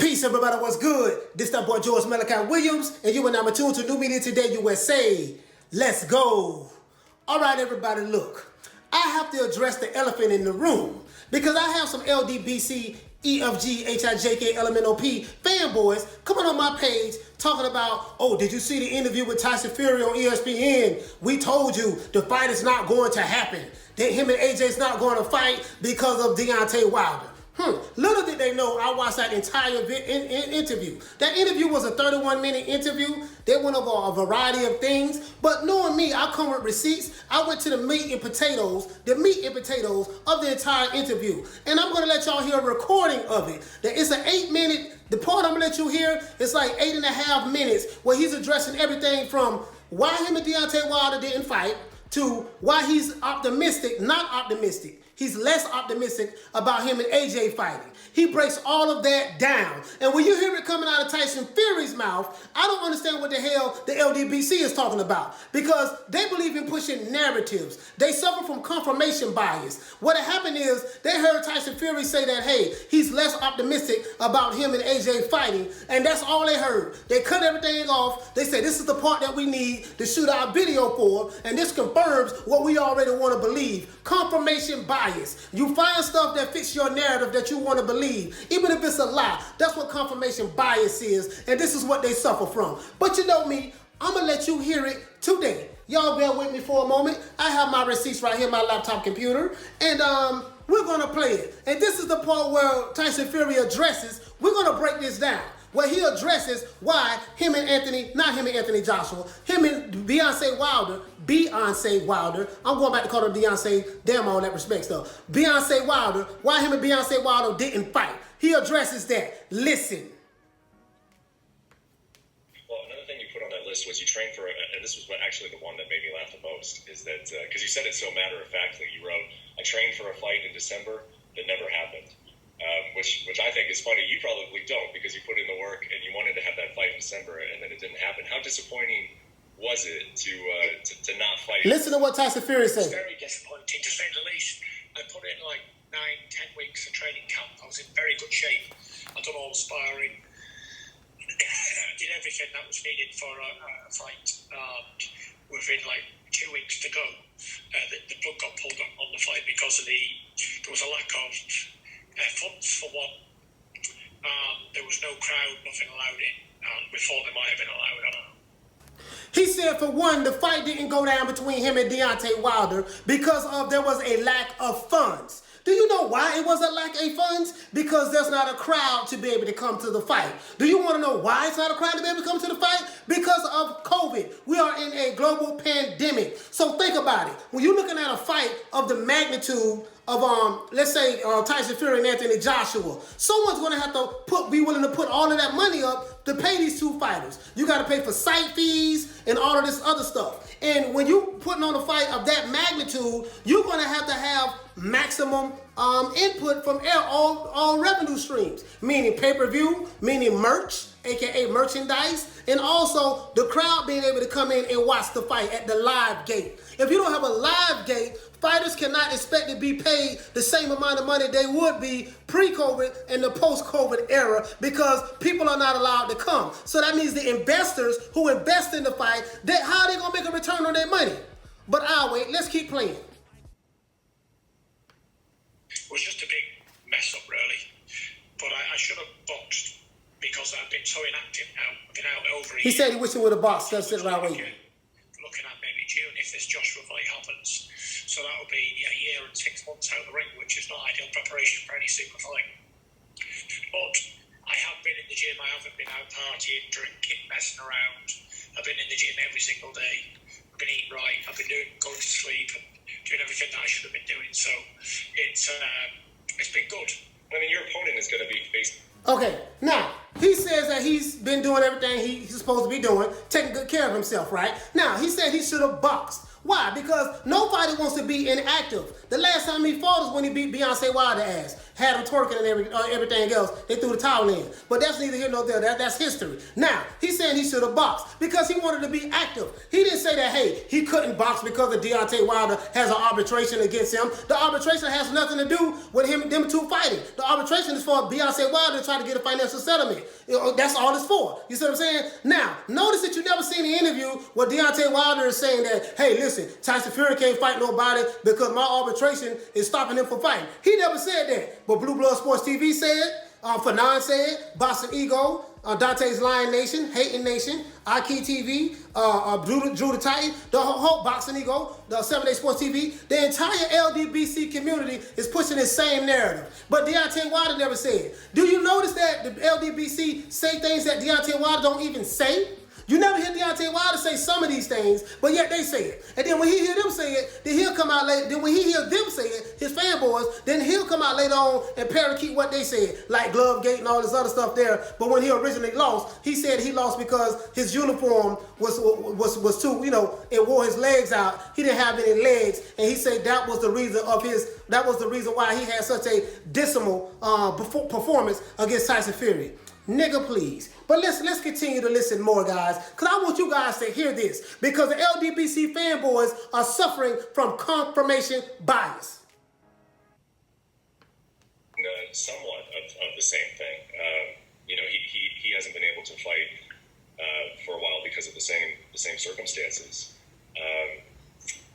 Peace, everybody. What's good? This that boy George Malachi Williams, and you are now tuned to New Media Today USA. Let's go. All right, everybody, look. I have to address the elephant in the room because I have some LDBC, EFG, HIJK, LMNOP fanboys coming on my page talking about, oh, did you see the interview with Tyson Fury on ESPN? We told you the fight is not going to happen. That him and AJ's not going to fight because of Deontay Wilder. Little did they know I watched that entire interview. That interview was a 31-minute interview. They went over a variety of things. But knowing me, I come with receipts. I went to the meat and potatoes of the entire interview. And I'm going to let y'all hear a recording of it. That it's an 8-minute, the part I'm going to let you hear, it's like 8.5 minutes where he's addressing everything from why him and Deontay Wilder didn't fight to why he's optimistic, not optimistic. He's less optimistic about him and AJ fighting. He breaks all of that down. And when you hear it coming out of Tyson Fury's mouth, I don't understand what the hell the LDBC is talking about. Because they believe in pushing narratives. They suffer from confirmation bias. What happened is they heard Tyson Fury say that, hey, he's less optimistic about him and AJ fighting. And that's all they heard. They cut everything off. They say this is the part that we need to shoot our video for. And this confirms what we already want to believe. Confirmation bias. You find stuff that fits your narrative that you want to believe, even if it's a lie. That's what confirmation bias is, and this is what they suffer from. But you know me, I'm going to let you hear it today. Y'all bear with me for a moment. I have my receipts right here on my laptop computer, and we're going to play it. And this is the part where Tyson Fury addresses, we're going to break this down, where he addresses why him and Joshua, him and Beyonce Wilder, I'm going back to call her Beyonce, damn all that respect stuff. Beyonce Wilder, why him and Beyonce Wilder didn't fight. He addresses that. Listen. Well, another thing you put on that list was you trained for, and this was actually the one that made me laugh the most, is that, because you said it so matter-of-factly, you wrote, I trained for a fight in December that never happened. Which I think is funny. You probably don't because you put in the work and you wanted to have that fight in December and then it didn't happen. How disappointing was it to not fight? Listen to what Tyson Fury said. It was very disappointing to say the least. I put in like 9-10 weeks of training camp. I was in very good shape. I'd done all the sparring. I did everything that was needed for a fight. Within like 2 weeks to go, the plug got pulled on the fight because there was a lack of funds for one. There was no crowd, nothing allowed in. We thought they might have been allowed, I don't know. He said for one, the fight didn't go down between him and Deontay Wilder because there was a lack of funds. Do you know why it was a lack of funds? Because there's not a crowd to be able to come to the fight. Do you want to know why it's not a crowd to be able to come to the fight? Because of COVID. We are in a global pandemic. So think about it. When you're looking at a fight of the magnitude of, let's say, Tyson Fury and Anthony Joshua, someone's going to have to be willing to put all of that money up to pay these two fighters. You got to pay for site fees and all of this other stuff. And when you putting on a fight of that magnitude, you're going to have maximum input from all revenue streams, meaning pay-per-view, meaning merch, aka merchandise, and also the crowd being able to come in and watch the fight at the live gate. If you don't have a live gate, fighters cannot expect to be paid the same amount of money they would be pre-COVID and the post-COVID era because people are not allowed to come. So that means the investors who invest in the fight, how are they going to make a return on their money? But I'll wait. Let's keep playing. It was just a big mess up, really. But I should have boxed because I've been so inactive now. I've been out over a year. He said he wished he would have boxed. That's it, right? Looking at maybe June if this Joshua fight happens. So that will be a year and 6 months out of the ring, which is not ideal preparation for any super fight. But I have been in the gym. I haven't been out partying, drinking, messing around. I've been in the gym every single day. I've been eating right. I've been going to sleep and doing everything that I should have been doing. So it's been good. I mean, your opponent is going to be facing. Okay, now, he says that he's been doing everything he's supposed to be doing, taking good care of himself, right? Now, he said he should have boxed. Why? Because nobody wants to be inactive. The last time he fought is when he beat Beyonce Wilder ass. Had him twerking and everything else. They threw the towel in. But that's neither here nor there. That's history. Now, he's saying he should have boxed because he wanted to be active. He didn't say that, hey, he couldn't box because of Deontay Wilder has an arbitration against him. The arbitration has nothing to do with them two fighting. The arbitration is for Beyonce Wilder to try to get a financial settlement. That's all it's for. You see what I'm saying? Now, notice that you never seen the interview where Deontay Wilder is saying that, hey, listen, Tyson Fury can't fight nobody because my arbitration is stopping him from fighting. He never said that. But Blue Blood Sports TV said, Fanon said, Boxing Ego, Dante's Lion Nation, Hating Nation, Aki TV, Drew the Titan, the whole Boxing Ego, the 7 Day Sports TV, the entire LDBC community is pushing the same narrative. But Deontay Wilder never said. Do you notice that the LDBC say things that Deontay Wilder don't even say? You never hear Deontay Wilder say some of these things, but yet they say it. And then when he hear them say it, then he'll come out later. Then when he hear them say it, his fanboys, then he'll come out later on and parakeet what they said, like Glovegate and all this other stuff there. But when he originally lost, he said he lost because his uniform was too, it wore his legs out. He didn't have any legs, and he said that was the reason why he had such a dismal performance against Tyson Fury. Nigga, please. But let's continue to listen more, guys, because I want you guys to hear this, because the LDBC fanboys are suffering from confirmation bias. Somewhat of the same thing. He hasn't been able to fight for a while because of the same circumstances.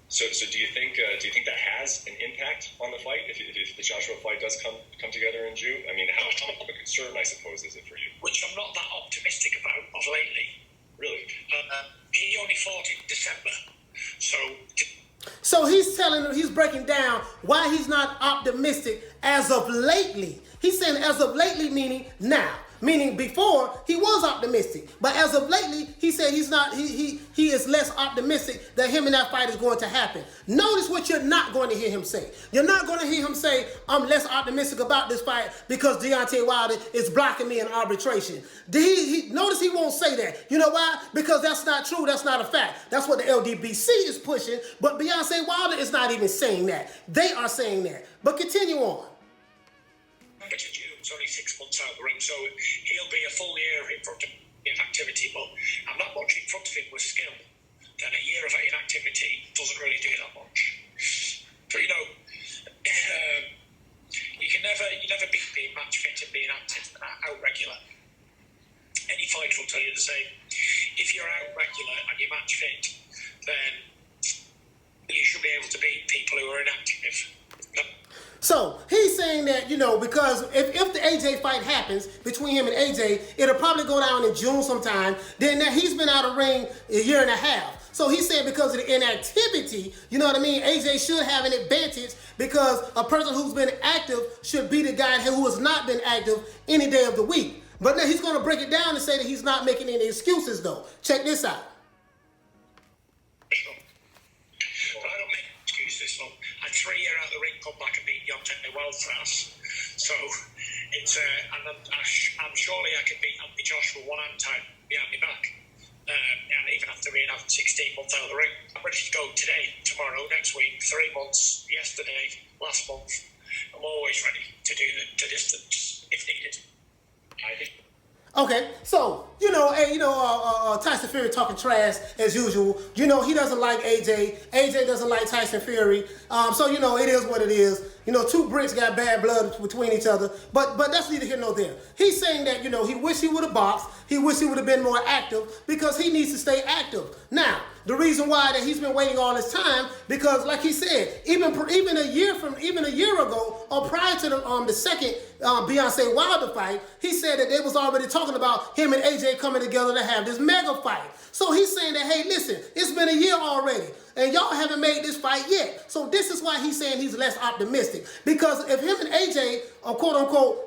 So do you think that has an impact on the fight if the Joshua fight does come together in June? I mean, how of a concern, I suppose, is it for you? Which I'm not that optimistic about of lately. Really? He only fought in December, So he's breaking down why he's not optimistic as of lately. He's saying as of lately, meaning now. Meaning before he was optimistic, but as of lately he said he's not. He is less optimistic that him and that fight is going to happen. Notice what you're not going to hear him say. You're not going to hear him say, "I'm less optimistic about this fight because Deontay Wilder is blocking me in arbitration." Notice he won't say that. You know why? Because that's not true. That's not a fact. That's what the LDBC is pushing. But Beyonce Wilder is not even saying that. They are saying that. But continue on. It's only 6 months out of the ring, so he'll be a full year in front of inactivity, but I'm not much in front of him with skill. Then a year of inactivity doesn't really do that much. But you never beat being match fit and being active and out regular. Any fighter will tell you the same. If you're out regular and you're match fit, then you should be able to beat people who are inactive. So he's saying that, because if the AJ fight happens between him and AJ, it'll probably go down in June sometime. Then he's been out of ring a year and a half. So he said because of the inactivity, you know what I mean, AJ should have an advantage because a person who's been active should be the guy who has not been active any day of the week. But now he's going to break it down and say that he's not making any excuses, though. Check this out. But I don't make excuses. I'm 3 years out of the ring, come back and beat Deontay Wilder ass. So it's I'm surely I can beat Anthony Joshua one hand time behind me back. And even after being out 16 months out of the ring, I'm ready to go today, tomorrow, next week, 3 months, yesterday, last month. I'm always ready to do the distance if needed. Okay, so, Tyson Fury talking trash as usual. He doesn't like AJ. AJ doesn't like Tyson Fury. So, it is what it is. Two bricks got bad blood between each other. But that's neither here nor there. He's saying that, he wish he would have boxed. He wish he would have been more active because he needs to stay active. Now, the reason why that he's been waiting all this time, because like he said, even a year ago, or prior to the second Beyonce Wilder fight, he said that they was already talking about him and AJ coming together to have this mega fight. So he's saying that, hey, listen, it's been a year already, and y'all haven't made this fight yet. So this is why he's saying he's less optimistic. Because if him and AJ, quote unquote,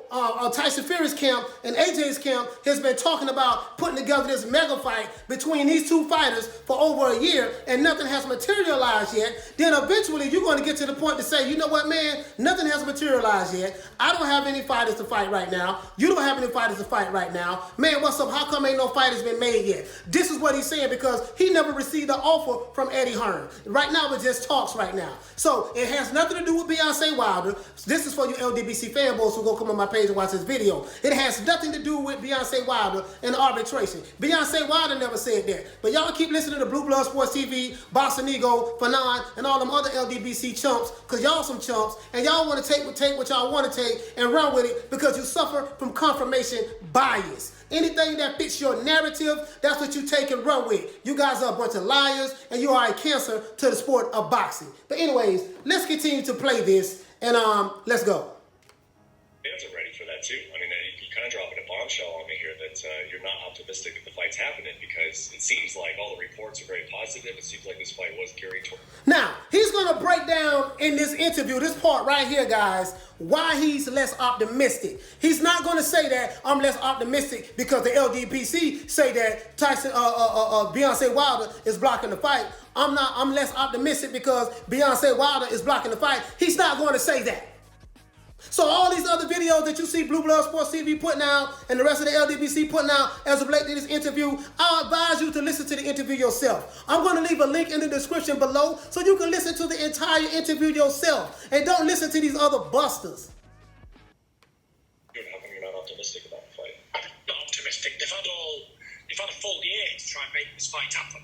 Tyson Fury's camp and AJ's camp has been talking about putting together this mega fight between these two fighters for over a year and nothing has materialized yet, then eventually you're going to get to the point to say, you know what, man, nothing has materialized yet. I don't have any any fighters to fight right now. You don't have any fighters to fight right now. Man, what's up? How come ain't no fighters been made yet? This is what he's saying because he never received an offer from Eddie Hearn. Right now, it just talks right now. So it has nothing to do with Beyonce Wilder. This is for you LDBC fanboys who go come on my page and watch this video. It has nothing to do with Beyonce Wilder and arbitration. Beyonce Wilder never said that. But y'all keep listening to Blue Blood Sports TV, Boss and Ego, Fanon, and all them other LDBC chumps, because y'all some chumps, and y'all want to take what y'all want to take and run with it because you suffer from confirmation bias. Anything that fits your narrative, that's what you take and run with. You guys are a bunch of liars, and you are a cancer to the sport of boxing. But anyways, let's continue to play this, and let's go. Fans are ready for that too. I mean, you kind of dropping a bombshell on me here that you're not optimistic that the fight's happening because it seems like all the reports are very positive. It seems like this fight was gearing toward. Now, he's going to break down in this interview, this part right here, guys, why he's less optimistic. He's not going to say that I'm less optimistic because the LDBC say that Beyonce Wilder is blocking the fight. I'm less optimistic because Beyonce Wilder is blocking the fight. He's not going to say that. So all these other videos that you see Blue Blood Sports TV putting out and the rest of the LDBC putting out as of late to this interview, I'll advise you to listen to the interview yourself. I'm going to leave a link in the description below so you can listen to the entire interview yourself. And don't listen to these other busters. How come you're not optimistic about the fight? I'm not optimistic. They've had a full year to try and make this fight happen.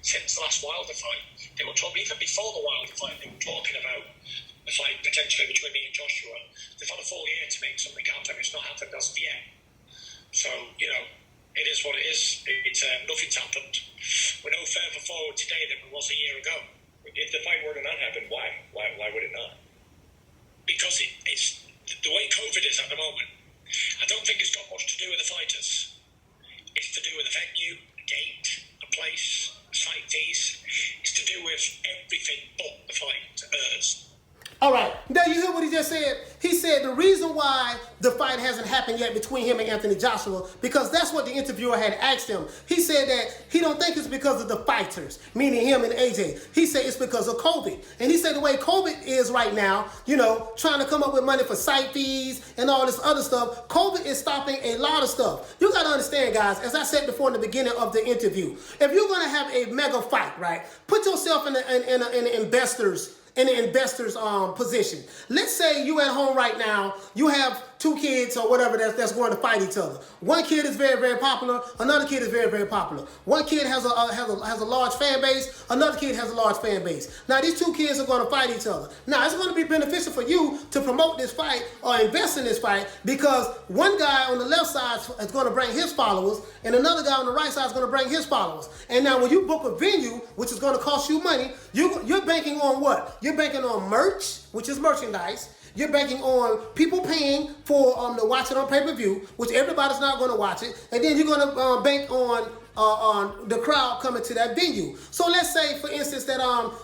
Since the last Wilder fight, they were talking, even before the Wilder fight, they were talking about the fight potentially between me and Joshua. They've had a full year to make something happen. It's not happened as of yet. So, you know, it is what it is. Nothing's happened. We're no further forward today than we was a year ago. If the fight were to not happen, why? Why would it not? Because it's the way COVID is at the moment. I don't think it's got much to do with the fighters. It's to do with the venue, the gate, the place, the site fees. It's to do with everything but the fight. All right, now you hear what he just said? He said the reason why the fight hasn't happened yet between him and Anthony Joshua, because that's what the interviewer had asked him. He said that he don't think it's because of the fighters, meaning him and AJ. He said it's because of COVID. And he said the way COVID is right now, you know, trying to come up with money for site fees and all this other stuff, COVID is stopping a lot of stuff. You got to understand, guys, as I said before in the beginning of the interview, if you're going to have a mega fight, right, put yourself in the investor's position. Let's say you at home right now, you have two kids or whatever that's going to fight each other. One kid is very, very popular. Another kid is very, very popular. One kid has a large fan base. Another kid has a large fan base. Now, these two kids are going to fight each other. Now, it's going to be beneficial for you to promote this fight or invest in this fight because one guy on the left side is going to bring his followers and another guy on the right side is going to bring his followers. And now, when you book a venue, which is going to cost you money, you're banking on what? You're banking on merch, which is merchandise. You're banking on people paying for to watch it on pay-per-view, which everybody's not going to watch it. And then you're going to bank on the crowd coming to that venue. So let's say, for instance, that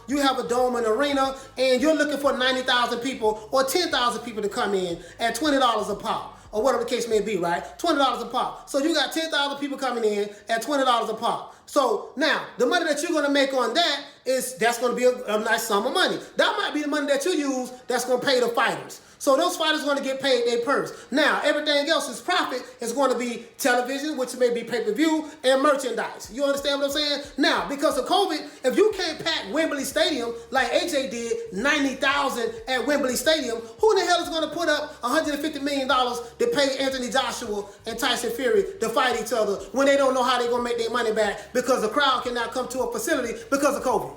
you have a dome and arena, and you're looking for 90,000 people or 10,000 people to come in at $20 a pop. Or whatever the case may be, right? $20 a pop. So you got 10,000 people coming in at $20 a pop. So now, the money that you're going to make on that's going to be a nice sum of money. That might be the money that you use that's going to pay the fighters. So those fighters are going to get paid their purse. Now, everything else's profit is going to be television, which may be pay-per-view, and merchandise. You understand what I'm saying? Now, because of COVID, if you can't pack Wembley Stadium like AJ did, 90,000 at Wembley Stadium, who the hell is going to put up $150 million to pay Anthony Joshua and Tyson Fury to fight each other when they don't know how they're going to make their money back because the crowd cannot come to a facility because of COVID?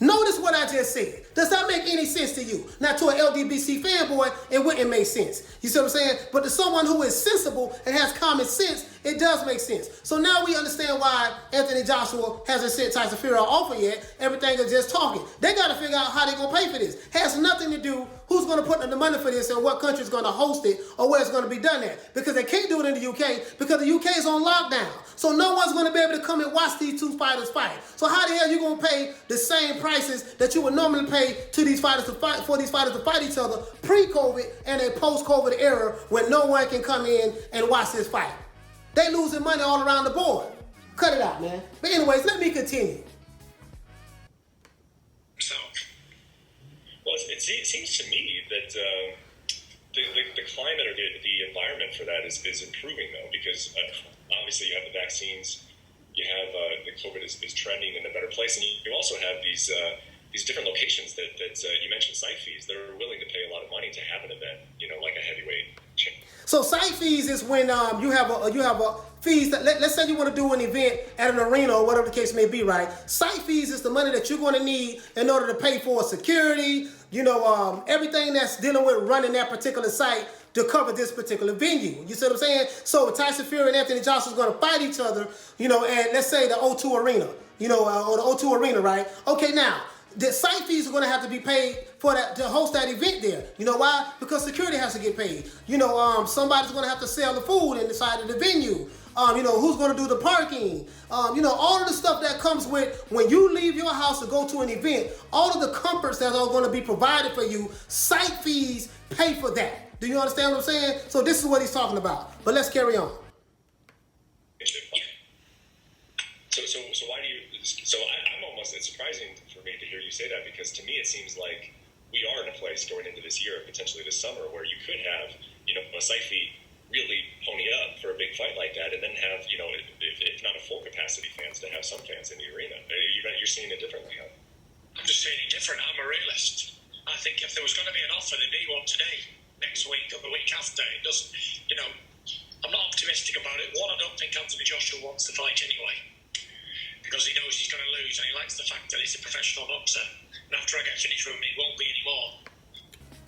Notice what I just said. Does that make any sense to you? Now, to an LDBC fanboy, it wouldn't make sense. You see what I'm saying? But to someone who is sensible and has common sense, it does make sense. So now we understand why Anthony Joshua hasn't sent Tyson Fury an offer yet. Everything is just talking. They got to figure out how they're going to pay for this. Has nothing to do who's going to put in the money for this and what country is going to host it or where it's going to be done at. Because they can't do it in the UK because the UK is on lockdown. So no one's going to be able to come and watch these two fighters fight. So how the hell are you going to pay the same prices that you would normally pay to these fighters to fight, for these fighters to fight each other pre-COVID and a post-COVID era when no one can come in and watch this fight? They losing money all around the board. Cut it out, man. But anyways, let me continue. So, well, seems to me that the climate or the environment for that is improving, though, because obviously you have the vaccines, you have the COVID is trending in a better place, and you also have these different locations that you mentioned site fees. They're willing to pay a lot of money to have an event, like a heavyweight champ. So site fees is when you have a fees that let's say you want to do an event at an arena or whatever the case may be, right? Site fees is the money that you're going to need in order to pay for security, everything that's dealing with running that particular site to cover this particular venue. You see what I'm saying? So Tyson Fury and Anthony Joshua is going to fight each other, and let's say the O2 Arena, or the O2 Arena, right? Okay, now the site fees are going to have to be paid for that to host that event there. You know why? Because security has to get paid. Somebody's going to have to sell the food inside of the venue. Who's going to do the parking? All of the stuff that comes with when you leave your house to go to an event, all of the comforts that are going to be provided for you, site fees pay for that. Do you understand what I'm saying? So this is what he's talking about. But let's carry on. So why do you? So I'm almost. It's surprising for me to hear you say that, because to me it seems like we are in a place going into this year, potentially this summer, where you could have a site fee really pony up for a big fight like that, and then have if not a full capacity fans, to have some fans in the arena. You're seeing it differently, huh? I'm just saying it different. I'm a realist. I think if there was going to be an offer, there'd be one today, next week, or the week after. It doesn't. I'm not optimistic about it. One, I don't think Anthony Joshua wants to fight anyway, because he knows he's going to lose, and he likes the fact that he's a professional boxer. And after I get finished with him, it won't be anymore.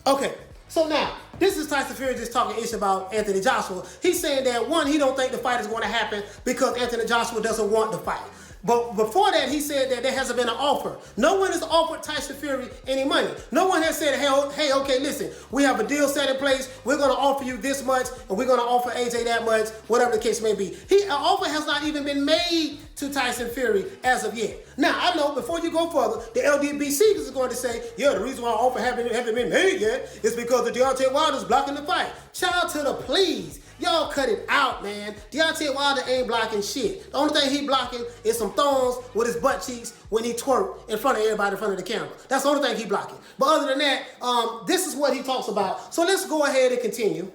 Okay, so now, this is Tyson Fury just talking ish about Anthony Joshua. He's saying that, one, he don't think the fight is going to happen because Anthony Joshua doesn't want the fight. But before that, he said that there hasn't been an offer. No one has offered Tyson Fury any money. No one has said, hey, okay, listen, we have a deal set in place. We're going to offer you this much, and we're going to offer AJ that much, whatever the case may be. An offer has not even been made to Tyson Fury as of yet. Now, I know before you go further, the LDBC is going to say, yeah, the reason why offer haven't been made yet is because the Deontay Wilder is blocking the fight. Child to the please. Y'all cut it out, man. Deontay Wilder ain't blocking shit. The only thing he blocking is some thorns with his butt cheeks when he twerk in front of everybody in front of the camera. That's the only thing he blocking. But other than that, this is what he talks about. So let's go ahead and continue.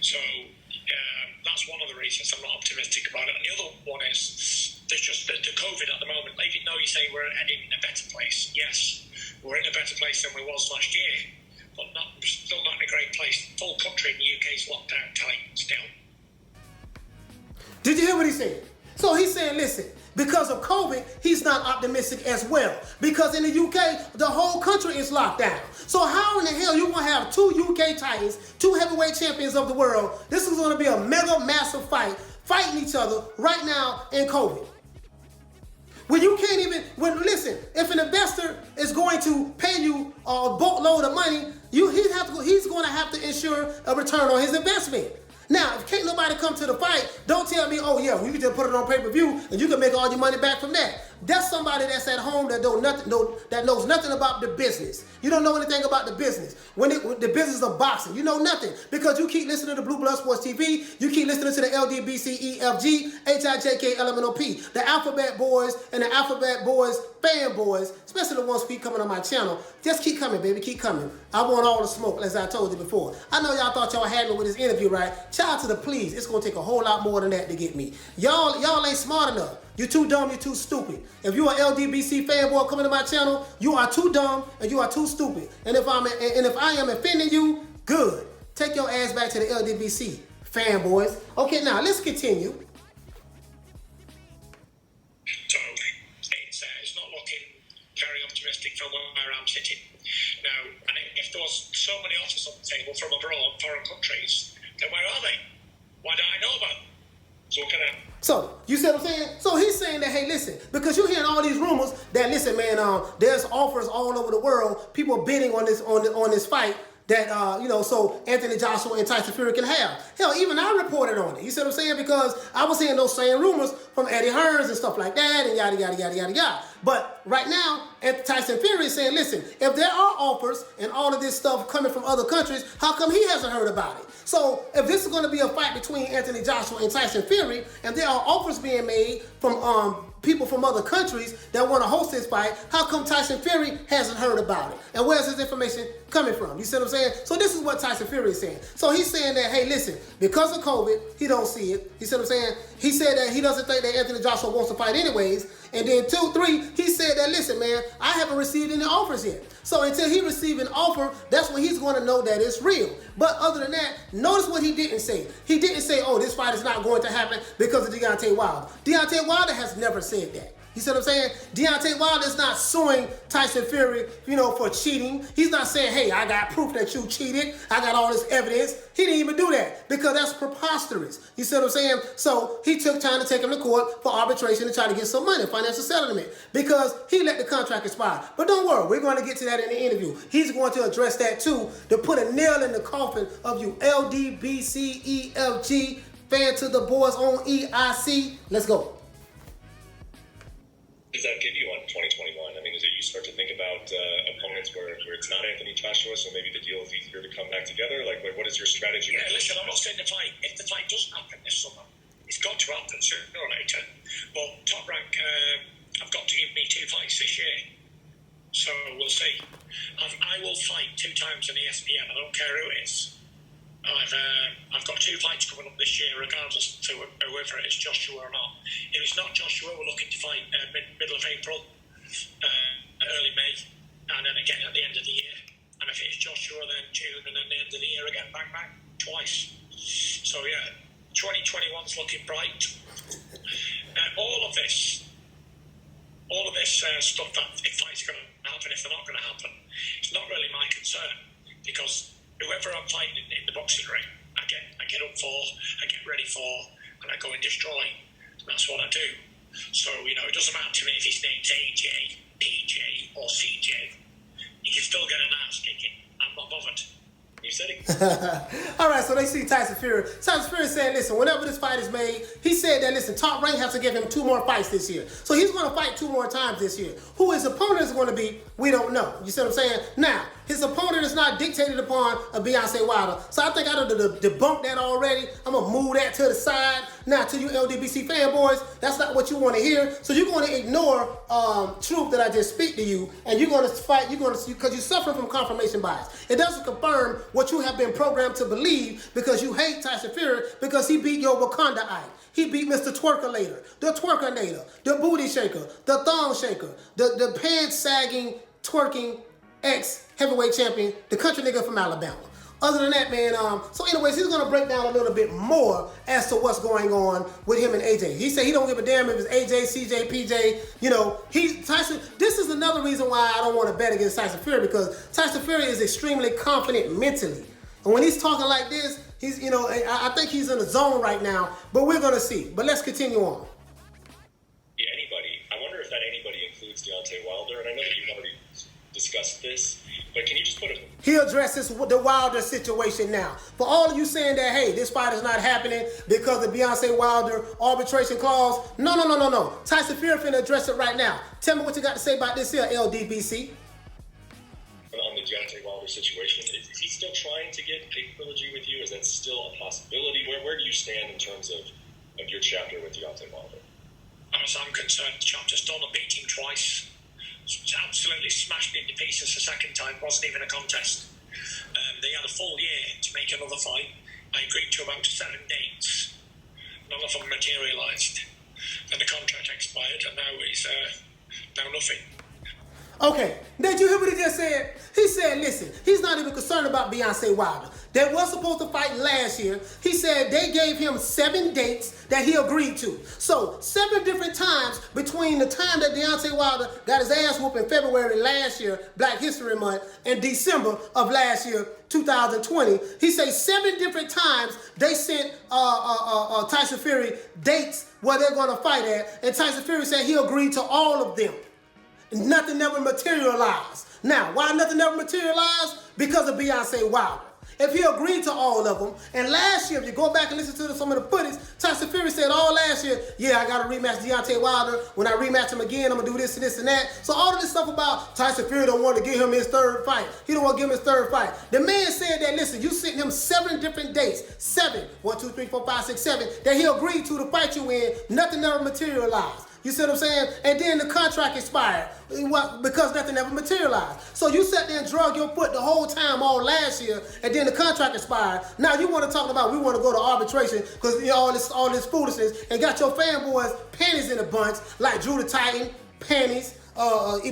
So that's one of the reasons I'm not optimistic about it. And the other one is there's just the COVID at the moment. Even though you say we're heading in a better place, yes, we're in a better place than we was last year. But still not in a great place. Full country in the UK is locked down tight still. Did you hear what he said? So he's saying, listen, because of COVID, he's not optimistic as well. Because in the UK, the whole country is locked down. So how in the hell you going to have two UK Titans, two heavyweight champions of the world? This is going to be a mega massive fight, fighting each other right now in COVID. When you can't even, listen, if an investor is going to pay you a boatload of money, he's going to have to ensure a return on his investment. Now, if can't nobody come to the fight, don't tell me, oh yeah, you can just put it on pay-per-view and you can make all your money back from that. That's somebody that's at home that knows nothing about the business. You don't know anything about the business. When the business of boxing, you know nothing because you keep listening to Blue Blood Sports TV. You keep listening to the LDBC EFG HIJK LMNOP, the Alphabet Boys and the Alphabet Boys fanboys, especially the ones who keep coming on my channel. Just keep coming, baby, keep coming. I want all the smoke, as I told you before. I know y'all thought y'all had me with this interview, right? Child to the please. It's gonna take a whole lot more than that to get me. Y'all ain't smart enough. You're too dumb, you're too stupid. If you're an LDBC fanboy coming to my channel, you are too dumb and you are too stupid. And if I am offending you, good. Take your ass back to the LDBC fanboys. Okay, now let's continue. So it's not looking very optimistic from where I'm sitting now. And if there was so many offers on the table from abroad, foreign countries, then where are they? Why don't I know about them? So what can I? So, you see what I'm saying? So he's saying that, hey, listen, because you're hearing all these rumors that, listen, man, there's offers all over the world, people bidding on this fight that, so Anthony Joshua and Tyson Fury can have. Hell, even I reported on it. You see what I'm saying? Because I was hearing those same rumors from Eddie Hearn and stuff like that and yada, yada, yada, yada, yada. But right now, Tyson Fury is saying, listen, if there are offers and all of this stuff coming from other countries, how come he hasn't heard about it? So if this is going to be a fight between Anthony Joshua and Tyson Fury, and there are offers being made from people from other countries that want to host this fight. How come Tyson Fury hasn't heard about it? And where's his information coming from? You see what I'm saying? So this is what Tyson Fury is saying. So he's saying that, hey, listen, because of COVID, he don't see it. You see what I'm saying? He said that he doesn't think that Anthony Joshua wants to fight anyways. And then 2, 3, he said that, listen, man, I haven't received any offers yet. So until he receives an offer, that's when he's going to know that it's real. But other than that, notice what he didn't say. He didn't say, oh, this fight is not going to happen because of Deontay Wilder. Deontay Wilder has never said that. You see what I'm saying? Deontay Wilder is not suing Tyson Fury, for cheating. He's not saying, hey, I got proof that you cheated. I got all this evidence. He didn't even do that because that's preposterous. You see what I'm saying? So he took time to take him to court for arbitration and try to get some money, financial settlement, because he let the contract expire. But don't worry, we're going to get to that in the interview. He's going to address that too, to put a nail in the coffin of you LDBC, EFG, fan to the boys on EIC. Let's go. Does that give you on 2021? I mean, is it you start to think about opponents where it's not Anthony Joshua, so maybe the deal is easier to come back together? Like what is your strategy? Yeah, listen, I'm not saying if the fight doesn't happen this summer, it's got to happen sooner or later. But Top Rank, I've got to give me 2 fights this year. So we'll see. I will fight 2 times on ESPN. I don't care who it is. I've got 2 fights coming up this year, regardless to whoever it is, Joshua or not. If it's not Joshua, we're looking to fight middle of April, early May, and then again at the end of the year. And if it's Joshua, then June, and then the end of the year again, bang, bang, twice. So yeah, 2021's looking bright. All of this stuff that if fights are going to happen, if they're not going to happen, it's not really my concern, because whoever I'm fighting in the boxing ring, I get up for, I get ready for, and I go and destroy. And that's what I do. So, it doesn't matter to me if his name's AJ, PJ, or CJ. You can still get an ass kicking. I'm not bothered. You said it. All right, so they see Tyson Fury. Tyson Fury said, listen, whenever this fight is made, he said that, listen, Top Rank has to give him 2 more fights this year. So he's going to fight 2 more times this year. Who his opponent is going to be, we don't know. You see what I'm saying? Now, his opponent is not dictated upon a Beyonce Wilder. So I think I done debunked that already. I'm going to move that to the side. Now, to you LDBC fanboys, that's not what you want to hear. So you're going to ignore truth that I just speak to you, and you're going to fight, because you're suffering from confirmation bias. It doesn't confirm what you have been programmed to believe, because you hate Tyson Fury because he beat your Wakanda-ite. He beat Mr. Twerkinator, the Twerkinator, the Booty Shaker, the Thong Shaker, the pants-sagging, twerking ex-heavyweight champion, the country nigga from Alabama. Other than that, man, so anyways, he's going to break down a little bit more as to what's going on with him and AJ. He said he don't give a damn if it's AJ, CJ, PJ. Tyson, this is another reason why I don't want to bet against Tyson Fury, because Tyson Fury is extremely confident mentally. And when he's talking like this, he's, I think he's in a zone right now, but we're going to see. But let's continue on. Yeah, anybody. I wonder if that anybody includes Deontay Wilder, and I know that you've already discussed this, but can you just put He addresses the Wilder situation now. For all of you saying that, hey, this fight is not happening because of Beyonce Wilder arbitration clause, no. Tyson Fury finna address it right now. Tell me what you got to say about this here, LDBC. On the Deontay Wilder situation, is he still trying to get a trilogy with you? Is that still a possibility? Where do you stand in terms of your chapter with Deontay Wilder? As I'm concerned, the chapter's done. I beat him twice. Absolutely smashed me into pieces the second time. Wasn't even a contest. They had a full year to make another fight. I agreed to about 7 dates. None of them materialized. And the contract expired, and now it's now nothing. Okay, did you hear what he just said? He said, listen, he's not even concerned about Beyonce Wilder. They were supposed to fight last year. He said they gave him 7 dates that he agreed to. So 7 different times between the time that Deontay Wilder got his ass whooped in February last year, Black History Month, and December of last year, 2020. He said 7 different times they sent Tyson Fury dates where they're going to fight at, and Tyson Fury said he agreed to all of them. Nothing never materialized. Now, why nothing never materialized? Because of Beyonce Wilder. If he agreed to all of them, and last year, if you go back and listen to some of the footage, Tyson Fury said all last year, yeah, I got to rematch Deontay Wilder. When I rematch him again, I'm going to do this and this and that. So all of this stuff about Tyson Fury don't want to give him his 3rd fight. He don't want to give him his 3rd fight. The man said that, listen, you sent him 7 different dates. 7, 1, 2, 3, 4, 5, 6, 7, that he agreed to fight you in. Nothing ever materialized. You see what I'm saying? And then the contract expired because nothing ever materialized. So you sat there and drug your foot the whole time all last year, and then the contract expired. Now you want to talk about we want to go to arbitration because all this foolishness, and got your fanboys panties in a bunch like Drew the Titan, panties.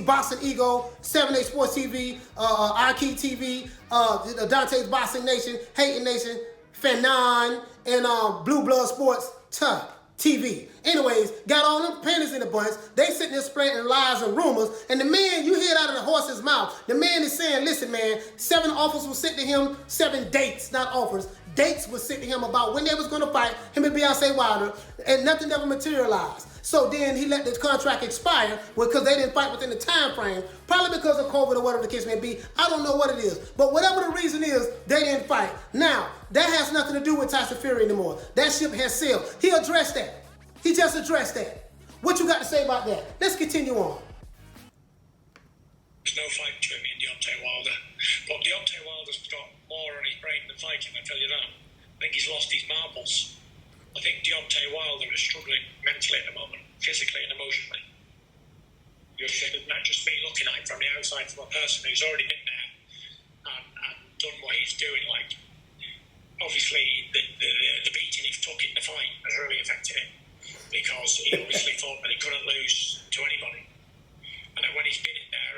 Boxing Ego, 7A Sports TV, Arcade TV, Dante's Boxing Nation, Hating Nation, Fanon, and Blue Blood Sports TV. Anyways, got all them panties in a bunch. They sitting there spreading lies and rumors. And the man, you hear it out of the horse's mouth. The man is saying, listen, man, 7 offers were sent to him, 7 dates, not offers. Dates were sent to him about when they was going to fight, him and Beyonce Wilder, and nothing ever materialized. So then he let the contract expire because they didn't fight within the time frame, probably because of COVID or whatever the case may be. I don't know what it is. But whatever the reason is, they didn't fight. Now, that has nothing to do with Tyson Fury anymore. That ship has sailed. He addressed that. He just addressed that. What you got to say about that? Let's continue on. There's no fight between me and Deontay Wilder. But Deontay Wilder's got more on his brain than fighting, I tell you that. I think he's lost his marbles. I think Deontay Wilder is struggling mentally at the moment, physically and emotionally. It's not just me looking at it from the outside, from a person who's already been there and done what he's doing. Like, obviously, the beating he took in the fight has really affected him because he obviously thought that he couldn't lose to anybody. And then when he's been in there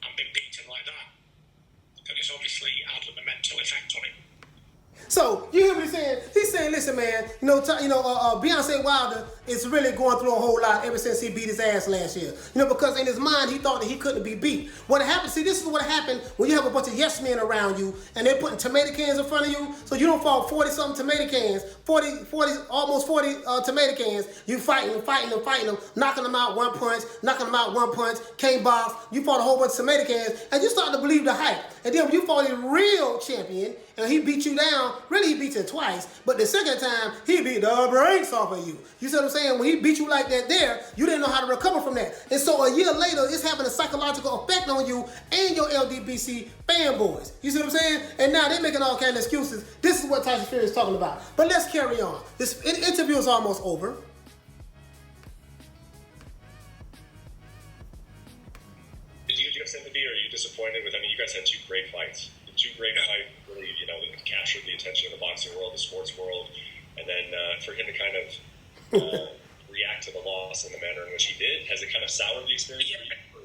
and been beaten like that, then it's obviously had a mental effect on him. So you hear what he's saying? He's saying, listen, man. Beyonce Wilder is really going through a whole lot ever since he beat his ass last year. Because in his mind he thought that he couldn't be beat. What happened? See, this is what happened when you have a bunch of yes men around you and they're putting tomato cans in front of you, so you don't fall 40-something tomato cans, almost 40 tomato cans. You fighting them, knocking them out one punch, can't box. You fought a whole bunch of tomato cans, and you start to believe the hype. And then when you fought a real champion and he beat you down. Really, he beat you twice, but the second time, he beat the brakes off of you. You see what I'm saying? When he beat you like that there, you didn't know how to recover from that. And so a year later, it's having a psychological effect on you and your LDBC fanboys. You see what I'm saying? And now they're making all kinds of excuses. This is what Tyson Fury is talking about. But let's carry on. This interview is almost over. Did you have sympathy, or are you disappointed with? I mean, you guys had 2 great fights. 2 great fights really, that captured the attention of the boxing world, the sports world, and then for him to kind of react to the loss in the manner in which he did, has it kind of soured the experience? Yeah. Or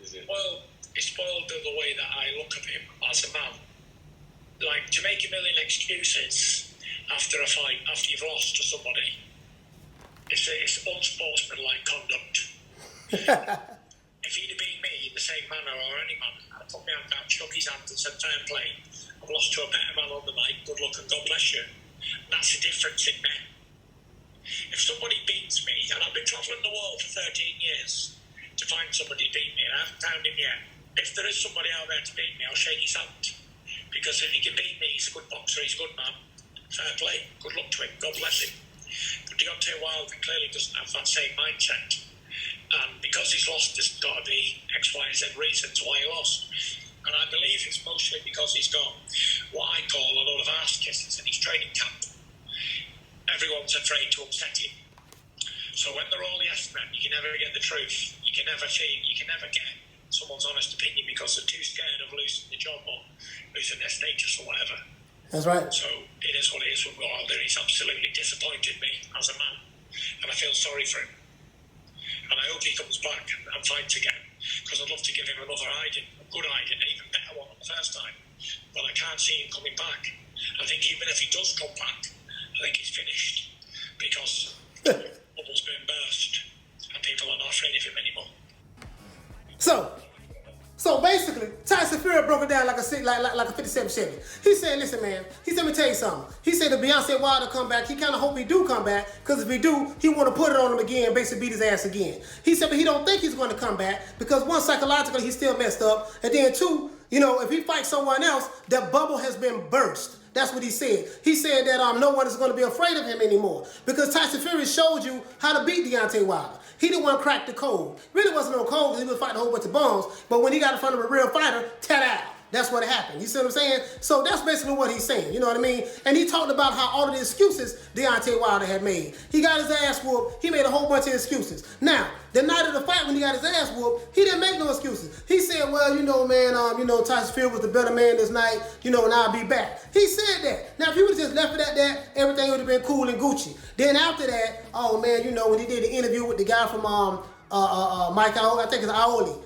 is it? Well, it spoiled the way that I look at him as a man. Like, to make a million excuses after a fight, after you've lost to somebody, it's unsportsmanlike conduct. If he'd have beat me in the same manner, or any man, I'd put my hand down, shook his hand and said, fair play, I've lost to a better man on the night, good luck and God bless you. And that's the difference in men. If somebody beats me, and I've been travelling the world for 13 years to find somebody to beat me, and I haven't found him yet, if there is somebody out there to beat me, I'll shake his hand. Because if he can beat me, he's a good boxer, he's a good man, fair play, good luck to him, God bless him. But Deontay Wilder clearly doesn't have that same mindset. And because he's lost, there's got to be X, Y, and Z reasons why he lost. And I believe it's mostly because he's got what I call a lot of arse kisses in his training camp. Everyone's afraid to upset him. So when they're all yes men, you can never get the truth. You can never get someone's honest opinion because they're too scared of losing the job or losing their status or whatever. That's right. So it is what it is with Wilder. He's absolutely disappointed me as a man. And I feel sorry for him. And I hope he comes back and fights again, because I'd love to give him another hiding, a good hiding, an even better one than the first time. But I can't see him coming back. I think even if he does come back, I think he's finished, because the bubble's been burst and people are not afraid of him anymore. So basically, Tyson Fury broke it down like a 57 Chevy. He said, listen, man, he said, let me tell you something. He said if Beyonce Wilder come back, he kind of hope he do come back, because if he do, he want to put it on him again, basically beat his ass again. He said, but he don't think he's going to come back, because one, psychologically, he's still messed up, and then two, if he fights someone else, that bubble has been burst. That's what he said. He said that no one is going to be afraid of him anymore, because Tyson Fury showed you how to beat Deontay Wilder. He didn't want to crack the code. Really wasn't no code because he was fighting a whole bunch of bums, but when he got in front of a real fighter, ta-da! That's what happened. You see what I'm saying? So that's basically what he's saying. You know what I mean? And he talked about how all of the excuses Deontay Wilder had made. He got his ass whooped. He made a whole bunch of excuses. Now, the night of the fight when he got his ass whooped, he didn't make no excuses. He said, well, you know, man, Tyson Fury was the better man this night, and I'll be back. He said that. Now, if he would have just left it at that, everything would have been cool and Gucci. Then after that, oh man, when he did the interview with the guy from Mike, I think it's Aoli.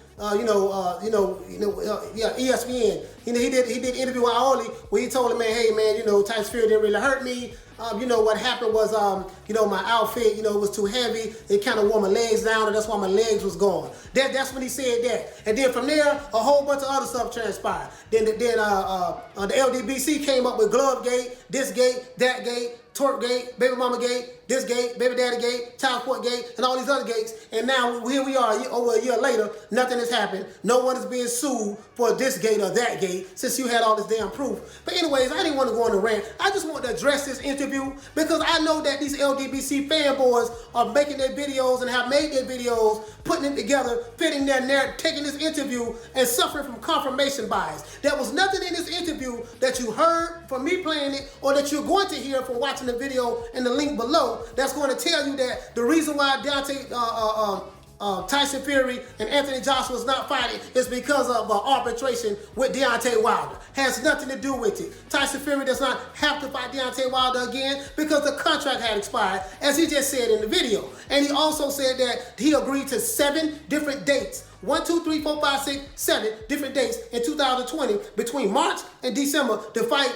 ESPN. He did an interview with Aoli where he told him, man, hey man, Tyson Fury didn't really hurt me. What happened was, my outfit, it was too heavy. It kind of wore my legs down, and that's why my legs was gone. That's when he said that. And then from there, a whole bunch of other stuff transpired. Then the LDBC came up with Glove Gate, this gate, that gate, Twerk Gate, Baby Mama Gate, this gate, Baby Daddy Gate, Child Support Gate, and all these other gates. And now here we are, over a year later, nothing has happened. No one is being sued for this gate or that gate since you had all this damn proof. But anyways, I didn't want to go on a rant. I just want to address this interview because I know that these LDBC fanboys are making their videos and have made their videos, putting it together, fitting their narrative, taking this interview and suffering from confirmation bias. There was nothing in this interview that you heard from me playing it or that you're going to hear from watching the video in the link below that's going to tell you that the reason why Tyson Fury and Anthony Joshua is not fighting is because of arbitration with Deontay Wilder. Has nothing to do with it. Tyson Fury does not have to fight Deontay Wilder again because the contract had expired, as he just said in the video. And he also said that he agreed to 7 different dates. 1, 2, 3, 4, 5, 6, 7 different dates in 2020 between March and December to fight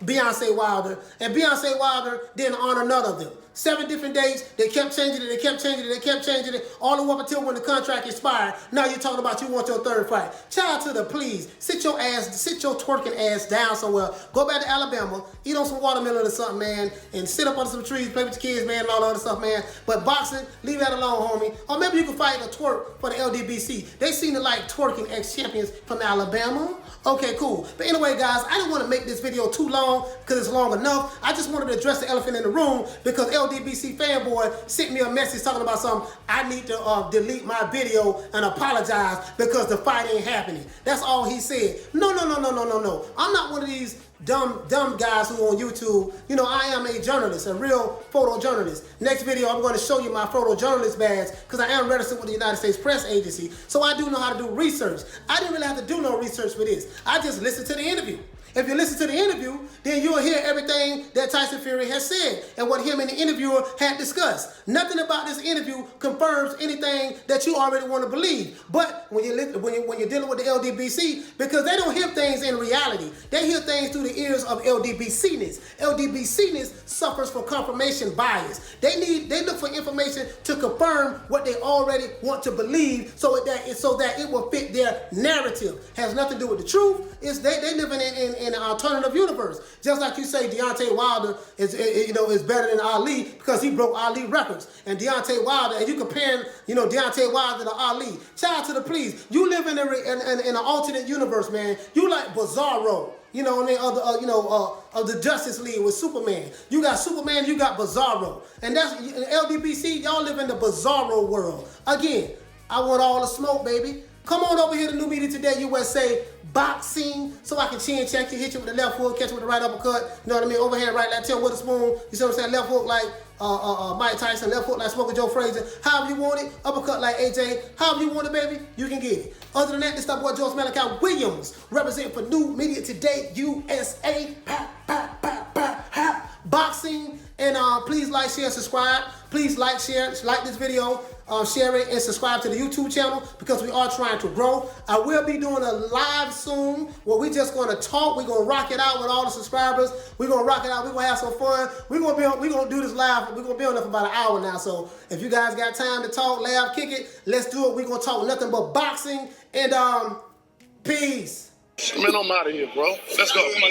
Beyonce Wilder. And Beyonce Wilder didn't honor none of them. 7 different dates, they kept changing it, all the way up until when the contract expired. Now you're talking about you want your 3rd fight. Child to the please, sit your twerking ass down somewhere. Go back to Alabama, eat on some watermelon or something, man, and sit up under some trees, play with your kids, man, and all the other stuff, man. But boxing, leave that alone, homie. Or maybe you can fight a twerk for the LDBC. They seem to like twerking ex-champions from Alabama. Okay, cool. But anyway, guys, I didn't want to make this video too long because it's long enough. I just wanted to address the elephant in the room because LDBC fanboy sent me a message talking about something. I need to delete my video and apologize because the fight ain't happening. That's all he said. No. I'm not one of these dumb guys who on YouTube. I am a journalist, a real photojournalist. Next video, I'm going to show you my photojournalist badge because I am registered with the United States Press Agency, so I do know how to do research. I didn't really have to do no research for this. I just listened to the interview. If you listen to the interview, then you'll hear everything that Tyson Fury has said and what him and the interviewer had discussed. Nothing about this interview confirms anything that you already want to believe. But when you're dealing with the LDBC, because they don't hear things in reality, they hear things through the ears of LDBC-ness. LDBC-ness suffers from confirmation bias. They look for information to confirm what they already want to believe, so that it will fit their narrative. Has nothing to do with the truth. They living in an alternative universe. Just like you say Deontay Wilder is better than Ali because he broke Ali records. And Deontay Wilder, and you comparing, Deontay Wilder to Ali. Child to the please. You live in an alternate universe, man. You like Bizarro. Of the Justice League with Superman. You got Superman, you got Bizarro. And that's LDBC, y'all live in the Bizarro world. Again, I want all the smoke, baby. Come on over here to New Media Today USA Boxing, so I can chin check you, hit you with the left hook, catch you with the right uppercut. You know what I mean? Overhand right like Tim Witherspoon. You see what I'm saying? Left hook like Mike Tyson, left hook like Smoker Joe Frazier. However you want it, uppercut like AJ. However you want it, baby, you can get it. Other than that, this is boy George Malachi Williams, representing for New Media Today USA. Boxing. And please like, share, subscribe. Please like, share, like this video, share it, and subscribe to the YouTube channel because we are trying to grow. I will be doing a live soon where we're just going to talk. We're going to rock it out with all the subscribers. We're going to rock it out. We're going to have some fun. We're going to do this live. We're going to be on there for about an hour now. So if you guys got time to talk, laugh, kick it, let's do it. We're going to talk nothing but boxing. And peace. Man, I'm out of here, bro. Let's go. Come on.